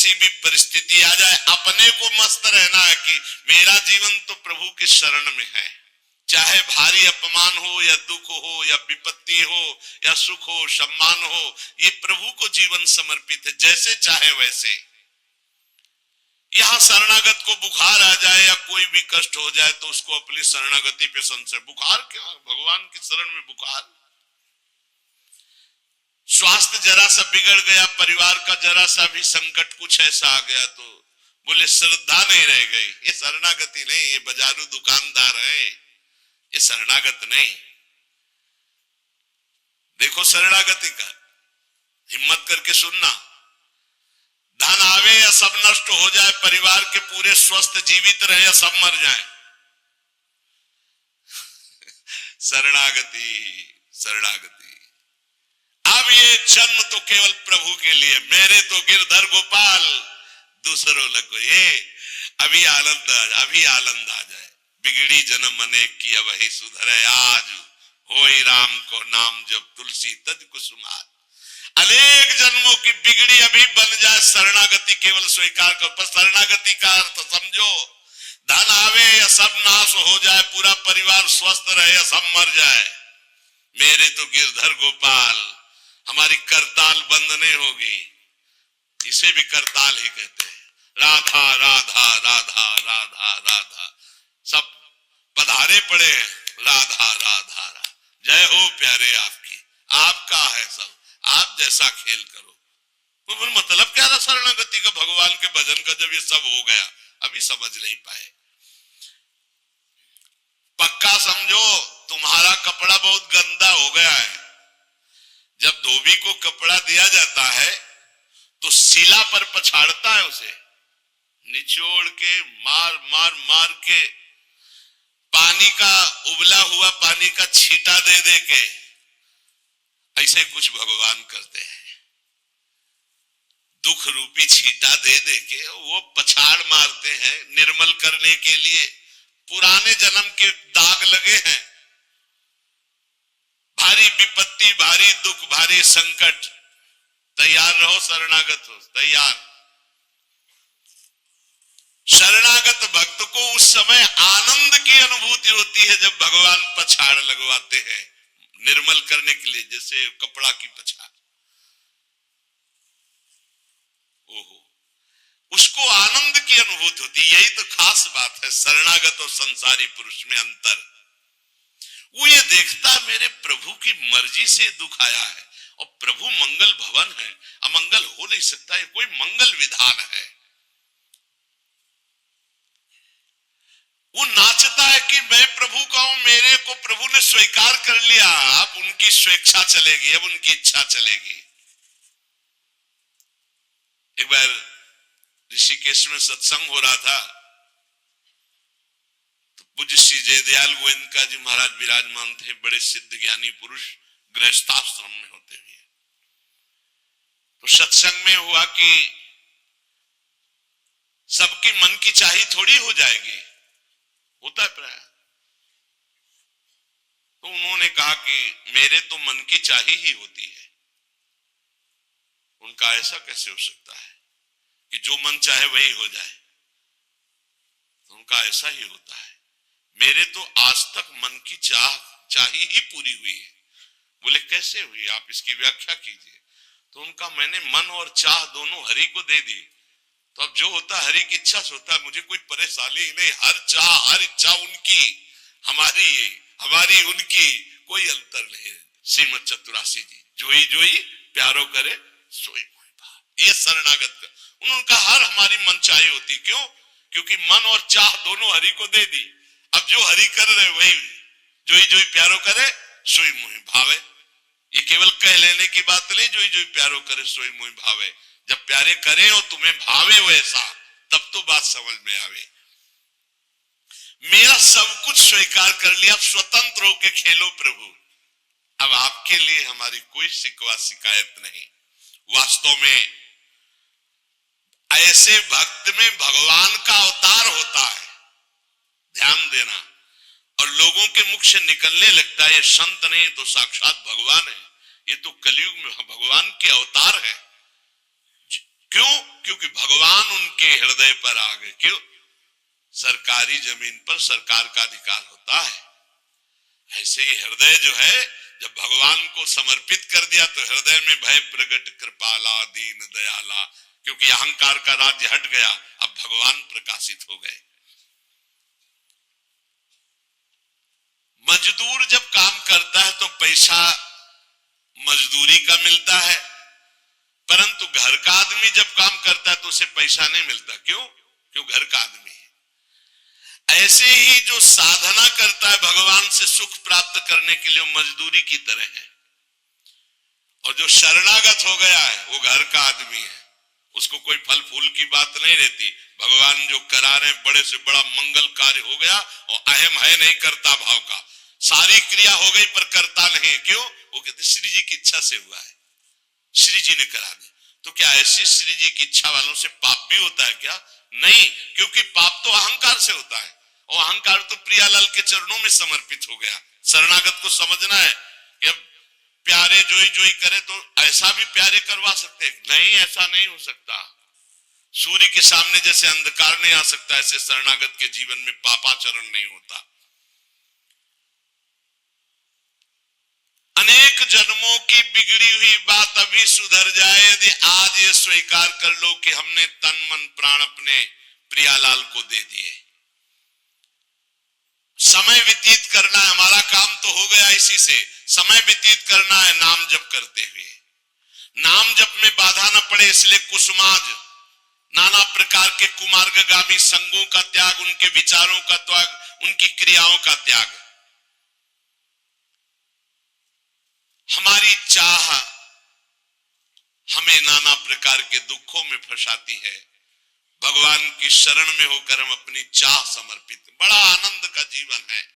कैसी भी परिस्थिति आ जाए अपने को मस्त रहना है कि मेरा जीवन तो प्रभु के शरण में है। चाहे भारी अपमान हो या दुख हो या विपत्ति हो या सुख हो सम्मान हो, ये प्रभु को जीवन समर्पित है, जैसे चाहे वैसे। यहां शरणागत को बुखार आ जाए या कोई भी कष्ट हो जाए तो उसको अपनी शरणागति पे संशय। बुखार क्या, भगवान की शरण में बुखार। स्वास्थ्य जरा सा बिगड़ गया, परिवार का जरा सा भी संकट कुछ ऐसा आ गया तो बोले श्रद्धा नहीं रह गई। ये शरणागति नहीं, ये बाजारू दुकानदार है, ये शरणागत नहीं। देखो शरणागति का हिम्मत करके सुनना। धन आवे या सब नष्ट हो जाए, परिवार के पूरे स्वस्थ जीवित रहे या सब मर जाए, शरणागति शरणागति। अब ये जन्म तो केवल प्रभु के लिए, मेरे तो गिरधर गोपाल दूसरों लगो। ये अभी आनंद आ जाए। बिगड़ी जन्म अनेक की वही सुधरे आज, होई राम को नाम जब तुलसी तज कुसुमार। अनेक जन्मों की बिगड़ी अभी बन जाए, शरणागति केवल स्वीकार कर। पर शरणागति का अर्थ समझो, धन आवे या सब नाश हो जाए, पूरा परिवार स्वस्थ रहे या सब मर जाए, मेरे तो गिरधर गोपाल, हमारी करताल बंद नहीं होगी। इसे भी करताल ही कहते हैं। राधा राधा राधा राधा राधा, सब पधारे पड़े हैं, राधा राधा राधा। जय हो प्यारे आपकी, आपका है सब, आप जैसा खेल करो। तो मतलब क्या था शरणागति का, भगवान के भजन का, जब ये सब हो गया अभी समझ नहीं पाए। पक्का समझो तुम्हारा कपड़ा बहुत गंदा हो गया है। जब धोबी को कपड़ा दिया जाता है तो शिला पर पछाड़ता है, उसे निचोड़ के मार मार मार के पानी का उबला हुआ पानी का छींटा दे दे के, ऐसे कुछ भगवान करते हैं। दुख रूपी छींटा दे दे के वो पछाड़ मारते हैं निर्मल करने के लिए। पुराने जन्म के दाग लगे हैं, भारी विपत्ति, भारी दुख, भारी संकट, तैयार रहो, शरणागत हो, तैयार। शरणागत भक्त को उस समय आनंद की अनुभूति होती है जब भगवान पछाड़ लगवाते हैं निर्मल करने के लिए, जैसे कपड़ा की पछाड़। ओहो, उसको आनंद की अनुभूति होती। यही तो खास बात है शरणागत और संसारी पुरुष में अंतर। वो ये देखता मेरे प्रभु की मर्जी से दुख आया है और प्रभु मंगल भवन है, अमंगल हो नहीं सकता, है कोई मंगल विधान है। वो नाचता है कि मैं प्रभु का हूं, मेरे को प्रभु ने स्वीकार कर लिया, अब उनकी स्वेच्छा चलेगी, अब उनकी इच्छा चलेगी। एक बार ऋषिकेश में सत्संग हो रहा था तो पूज्य श्री जयदयाल गोविंद जी महाराज विराजमान थे, बड़े सिद्ध ज्ञानी पुरुष, गृहस्थाश्रम में होते हुए। तो सत्संग में हुआ कि सबकी मन की चाही थोड़ी हो जाएगी, होता है प्राय। तो उन्होंने कहा कि मेरे तो मन की चाही ही होती है। उनका ऐसा कैसे हो सकता है कि जो मन चाहे वही हो जाए? उनका ऐसा ही होता है, मेरे तो आज तक मन की चाही ही पूरी हुई है। बोले कैसे हुई, आप इसकी व्याख्या कीजिए। तो उनका मैंने मन और चाह दोनों हरि को दे दी, तो अब जो होता हरि की इच्छा से होता है, मुझे कोई परेशानी ही नहीं। हर चाह हर इच्छा उनकी, हमारी उनकी, कोई अंतर नहीं। श्रीमद चतुरासी जी, जोई जोई प्यारो करे सोई मोहि भाव। ये शरणागत का उन्होंने कहा हर हमारी मन चाहे होती। क्यों? क्योंकि मन और चाह दोनों हरि को दे दी। अब जो हरि कर रहे वही जोई जोई प्यारो करे सोई मोहि भावे। ये केवल कह लेने की बात नहीं, जोई जोई प्यारो करे सोई मोहि भावे। जब प्यारे करे और तुम्हें भावे वैसा, तब तो बात समझ में आवे। मेरा सब कुछ स्वीकार कर लिया, अब स्वतंत्र होके खेलो प्रभु। अब आपके लिए हमारी कोई शिकवा शिकायत नहीं। वास्तव में ऐसे भक्त में भगवान का अवतार होता है, ध्यान देना। और लोगों के मुख से निकलने लगता है ये संत नहीं तो साक्षात भगवान है, ये तो कलयुग में भगवान के अवतार है। क्यों? क्योंकि भगवान उनके हृदय पर आ गए। क्यों? सरकारी जमीन पर सरकार का अधिकार होता है, ऐसे ही हृदय जो है जब भगवान को समर्पित कर दिया तो हृदय में भय प्रगट कृपाला दीन दयाला, क्योंकि अहंकार का राज्य हट गया, अब भगवान प्रकाशित हो गए। मजदूर जब काम करता है तो पैसा मजदूरी का मिलता है, परंतु घर का आदमी जब काम करता है तो उसे पैसा नहीं मिलता। क्यों? क्यों? घर का आदमी है। ऐसे ही जो साधना करता है भगवान से सुख प्राप्त करने के लिए, मजदूरी की तरह है, और जो शरणागत हो गया है वो घर का आदमी है, उसको कोई फल फूल की बात नहीं रहती। भगवान जो करा रहे बड़े से बड़ा मंगल कार्य हो गया और अहम है नहीं करता भाव का, सारी क्रिया हो गई पर करता नहीं। क्यों? वो कहते श्री जी की इच्छा से हुआ है, श्री जी ने करा दी। तो क्या ऐसी श्री जी की इच्छा वालों से पाप भी होता है क्या? नहीं, क्योंकि पाप तो अहंकार से होता है, और अहंकार तो प्रियालाल के चरणों में समर्पित हो गया। शरणागत को समझना है कि अब प्यारे जोई जोई करे तो ऐसा भी प्यारे करवा सकते नहीं, ऐसा नहीं हो सकता। सूर्य के सामने जैसे अंधकार नहीं आ सकता, ऐसे शरणागत के जीवन में पापाचरण नहीं होता। अनेक जन्मों की बिगड़ी हुई बात अभी सुधर जाए यदि आज ये स्वीकार कर लो कि हमने तन मन प्राण अपने प्रियालाल को दे दिए। समय व्यतीत करना है, हमारा काम तो हो गया इसी से। समय व्यतीत करना है नाम जप करते हुए, नाम जप में बाधा न पड़े इसलिए कुसुमाज, नाना प्रकार के कुमार्गगामी संगों का त्याग, उनके विचारों का त्याग, उनकी क्रियाओं का त्याग। हमारी चाह हमें नाना प्रकार के दुखों में फंसाती है। भगवान की शरण में होकर हम अपनी चाह समर्पित, बड़ा आनंद का जीवन है।